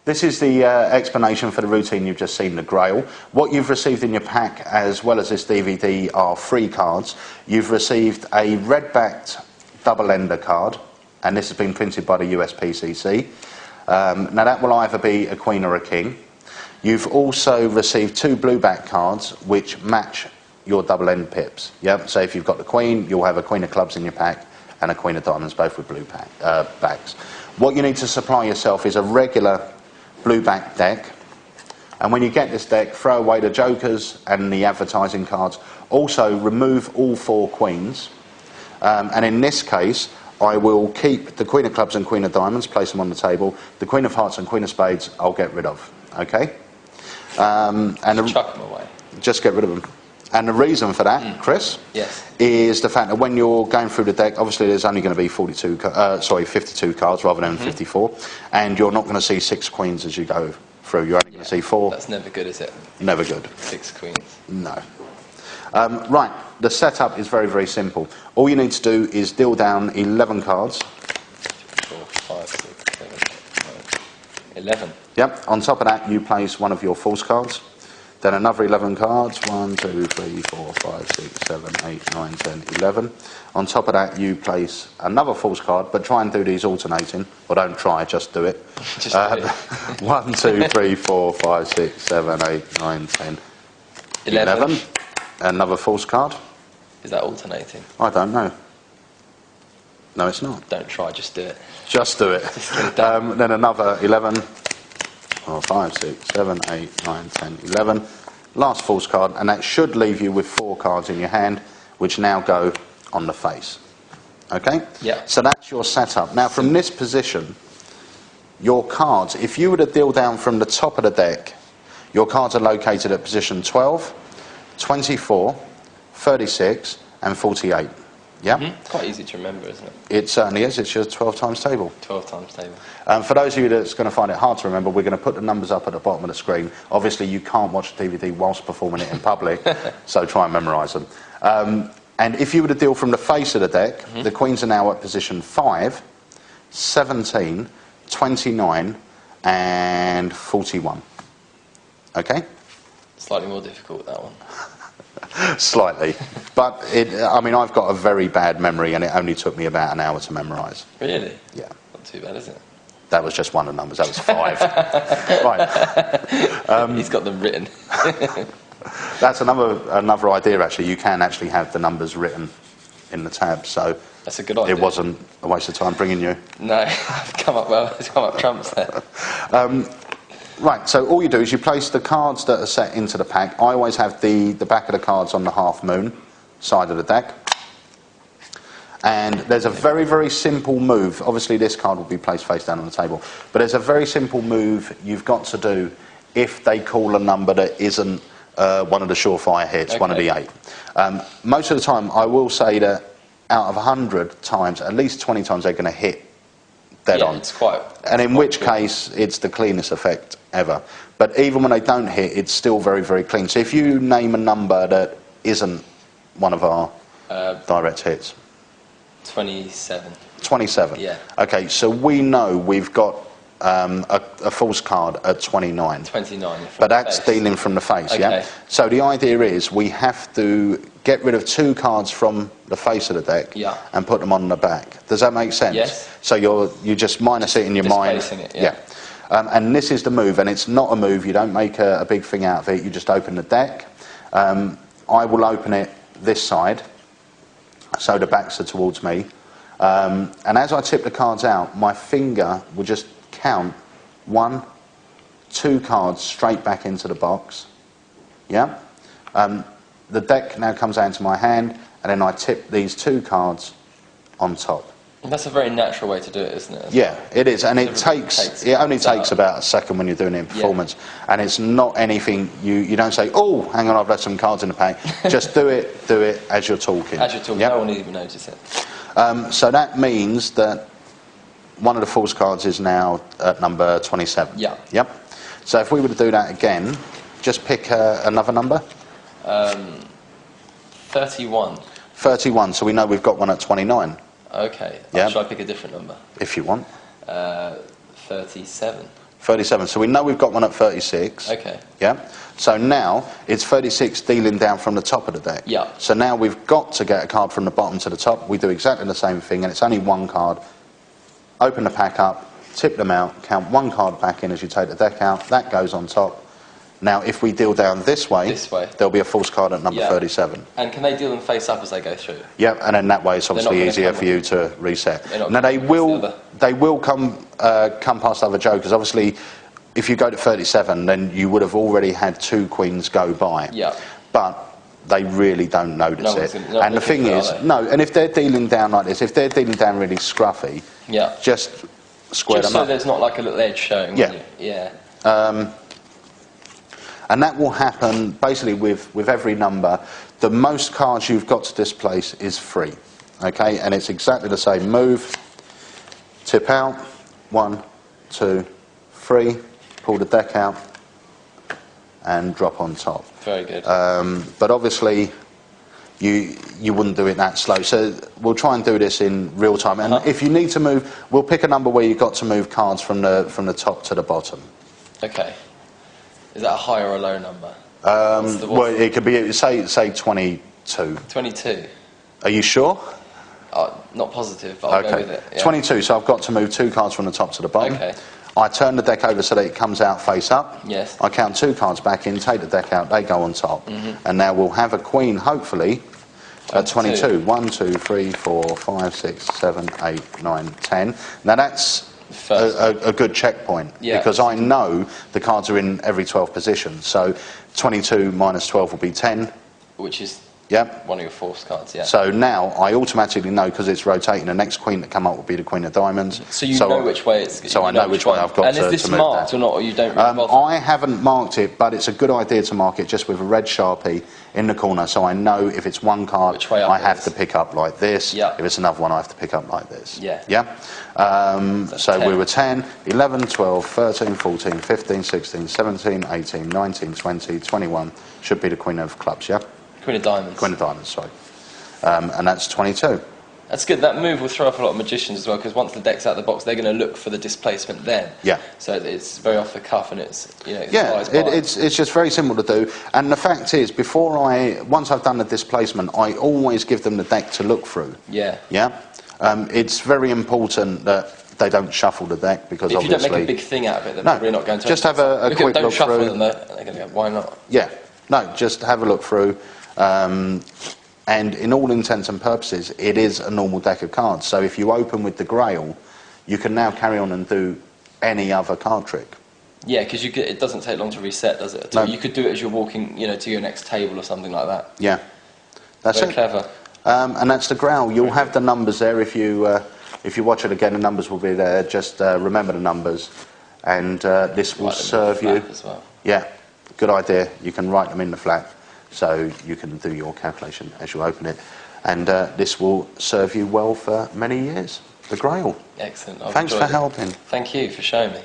This is the explanation for the routine you've just seen, the Grail. What you've received in your pack, as well as this DVD, are 3 cards. You've received a red-backed double-ender card, and this has been printed by the USPCC. Now that will either be a queen or a king. You've also received 2 blue-back cards, which match your double-end pips. Yep. So if you've got the queen, you'll have a queen of clubs in your pack, and a queen of diamonds, both with blue backs. What you need to supply yourself is a regular blue back deck, and when you get this deck, throw away the jokers and the advertising cards. Also remove all 4 queens, and in this case I will keep the queen of clubs and queen of diamonds, place them on the table. The queen of hearts and queen of spades I'll get rid of. Okay, and chuck them away. Just get rid of them. And the reason for that, Chris, yes, is the fact that when you're going through the deck, obviously there's only going to be 52 cards rather than 54, and you're not going to see 6 queens as you go through. You're only going to see 4. That's never good, is it? Never good. 6 queens. No. Right, the setup is very, very simple. All you need to do is deal down 11 cards. 4, 5, 6, 7, 8, 9, 11. Yep. On top of that, you place one of your false cards. Then another 11 cards, 1, 2, 3, 4, 5, 6, 7, 8, 9, 10, 11. On top of that, you place another false card, but try and do these alternating. Or don't try, just do it. Just do it. 1, 2, 3, 4, 5, 6, 7, 8, 9, 10, 11. Another false card. Is that alternating? I don't know. No, it's not. Don't try, just do it. Just do it. Just get it done. Then another 11. 5, 6, 7, 8, 9, 10, 11. Last false card, and that should leave you with 4 cards in your hand, which now go on the face. Okay? Yeah. So that's your setup. Now, from this position, your cards, if you were to deal down from the top of the deck, your cards are located at position 12, 24, 36, and 48. Yeah? Mm-hmm. Quite easy to remember, isn't it? It certainly is. It's your 12 times table. 12 times table. For those of you that's going to find it hard to remember, we're going to put the numbers up at the bottom of the screen. Obviously, you can't watch the DVD whilst performing it in public, so try and memorise them. And if you were to deal from the face of the deck, the queens are now at position 5, 17, 29, and 41. Okay? Slightly more difficult, that one. Slightly. But, I mean, I've got a very bad memory, and it only took me about an hour to memorise. Really? Yeah. Not too bad, is it? That was just one of the numbers. That was 5. Right. He's got them written. That's another idea, actually. You can actually have the numbers written in the tab, so that's a good idea. It wasn't a waste of time bringing you. No, it's come up trumps there. Right, so all you do is you place the cards that are set into the pack. I always have the back of the cards on the half moon side of the deck. And there's a very, very simple move. Obviously, this card will be placed face down on the table. But there's a very simple move you've got to do if they call a number that isn't one of the surefire hits, one of the 8. Most of the time, I will say that out of 100 times, at least 20 times, they're going to hit dead on. And in which case, it's the cleanest effect ever. But even when they don't hit, it's still very, very clean. So if you name a number that isn't one of our direct hits. 27. 27? Yeah. Okay, so we know we've got a false card at 29. 29. But that's dealing from the face, yeah? So the idea is we have to get rid of 2 cards from the face of the deck and put them on the back. Does that make sense? Yes. So you just minus it in your mind. It, yeah. And this is the move, and it's not a move. You don't make a big thing out of it. You just open the deck. I will open it this side, so the backs are towards me. And as I tip the cards out, my finger will just count 1, 2 cards straight back into the box. Yeah? The deck now comes out into my hand, and then I tip these 2 cards on top. And that's a very natural way to do it, isn't it? Yeah, it is, and it only takes about a second when you're doing it in performance, and it's not anything, you don't say, oh, hang on, I've left some cards in the pack. Just do it as you're talking. As you're talking, no one will even notice it. So that means that one of the false cards is now at number 27. Yeah. Yep. So if we were to do that again, just pick another number. 31. 31, so we know we've got one at 29. Okay. Yeah. Should I pick a different number? If you want. 37. 37. So we know we've got one at 36. Okay. Yeah. So now it's 36 dealing down from the top of the deck. Yeah. So now we've got to get a card from the bottom to the top. We do exactly the same thing, and it's only one card. Open the pack up, tip them out, count one card back in as you take the deck out. That goes on top. Now, if we deal down this way, there'll be a false card at number 37. And can they deal them face up as they go through? Yep, and then that way it's obviously easier for you to reset. Now, they will come past other jokers. Obviously, if you go to 37, then you would have already had 2 queens go by. Yeah. But they really don't notice it. And the thing is, and if they're dealing down like this, if they're dealing down really scruffy, just square them up. So there's not like a little edge showing. Yeah. And that will happen basically with every number. The most cards you've got to displace is free. Okay, and it's exactly the same move. Tip out, 1, 2, 3, pull the deck out, and drop on top. Very good. But obviously, you wouldn't do it that slow. So we'll try and do this in real time. And if you need to move, we'll pick a number where you've got to move cards from the top to the bottom. Okay. Is that a high or a low number? Well, it could be, say 22. 22. Are you sure? Not positive, but I'll go with it. Yeah. 22, so I've got to move 2 cards from the top to the bottom. Okay. I turn the deck over so that it comes out face up. Yes. I count 2 cards back in, take the deck out, they go on top. And now we'll have a queen, hopefully, at 22. 1, 2, 3, 4, 5, 6, 7, 8, 9, 10. Now that's a good checkpoint, because I know the cards are in every 12 positions. So 22 minus 12 will be 10. Which is Yep. One of your force cards, yeah. So now I automatically know, because it's rotating, the next queen that come up will be the queen of diamonds. So you know which way it's... So I know which way I've got to move that. And is this marked or not, or you don't really bother? I haven't marked it, but it's a good idea to mark it just with a red Sharpie in the corner, so I know if it's one card, which way I have to pick up like this. Yeah. If it's another one, I have to pick up like this. Yeah. Yeah? So 10. We were 10, 11, 12, 13, 14, 15, 16, 17, 18, 19, 20, 21. Should be the queen of clubs, yeah? Queen of diamonds. Queen of diamonds, sorry. And that's 22. That's good. That move will throw off a lot of magicians as well, because once the deck's out of the box, they're going to look for the displacement then. Yeah. So it's very off the cuff, and it's, you know, it's just very simple to do. And the fact is, once I've done the displacement, I always give them the deck to look through. Yeah. Yeah. It's very important that they don't shuffle the deck, because if obviously... If you don't make a big thing out of it, then they're really not going to... Just have a quick look shuffle through. Them, they're going to go, why not? Yeah. No, just have a look through. And in all intents and purposes, it is a normal deck of cards. So if you open with the Grail, you can now carry on and do any other card trick. Yeah, because it doesn't take long to reset, does it? No. You could do it as you're walking, you know, to your next table or something like that. Yeah, that's very clever. And that's the Grail. You'll have the numbers there if you watch it again. The numbers will be there. Just remember the numbers, and this will serve you. As well. Yeah, good idea. You can write them in the flat, so you can do your calculation as you open it, and this will serve you well for many years. The Grail. Excellent. Thanks for helping. Thank you for showing me.